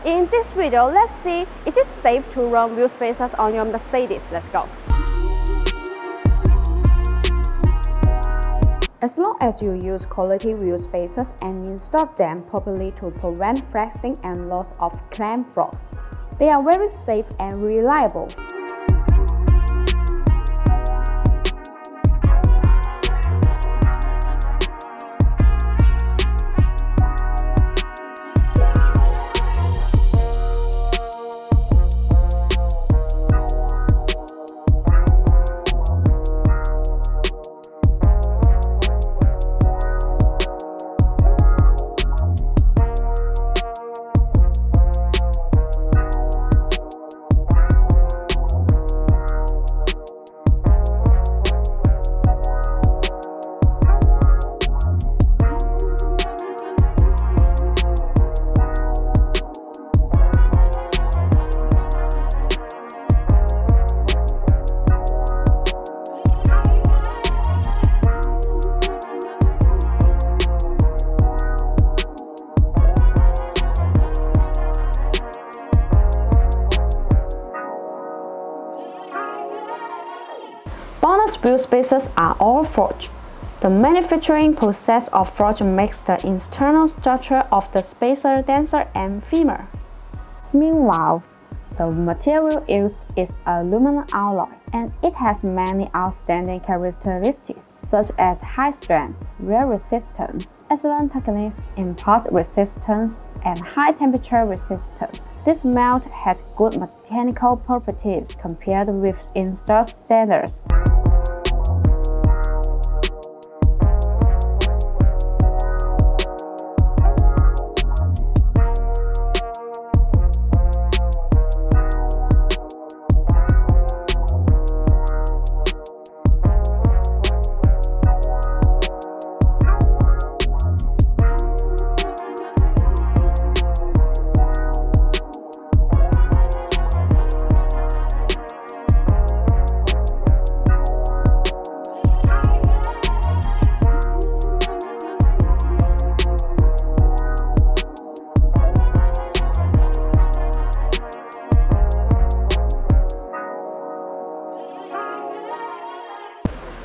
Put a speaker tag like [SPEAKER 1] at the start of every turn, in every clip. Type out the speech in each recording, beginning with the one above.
[SPEAKER 1] In this video, let's see, is it safe to run wheel spacers on your Mercedes? Let's go. As long as you use quality wheel spacers and install them properly to prevent flexing and loss of clamp force, they are very safe and reliable. BONOSS wheel spacers are all forged. The manufacturing process of forge makes the internal structure of the spacer denser and firmer. Meanwhile, the material used is aluminum alloy, and it has many outstanding characteristics such as high strength, wear resistance, excellent techniques, impact resistance, and high temperature resistance. This melt has good mechanical properties compared with industry standards.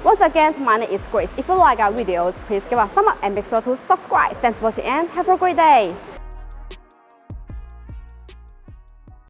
[SPEAKER 1] Once again, my name is Grace. If you like our videos, please give a thumb up and make sure to subscribe. Thanks for watching and have a great day.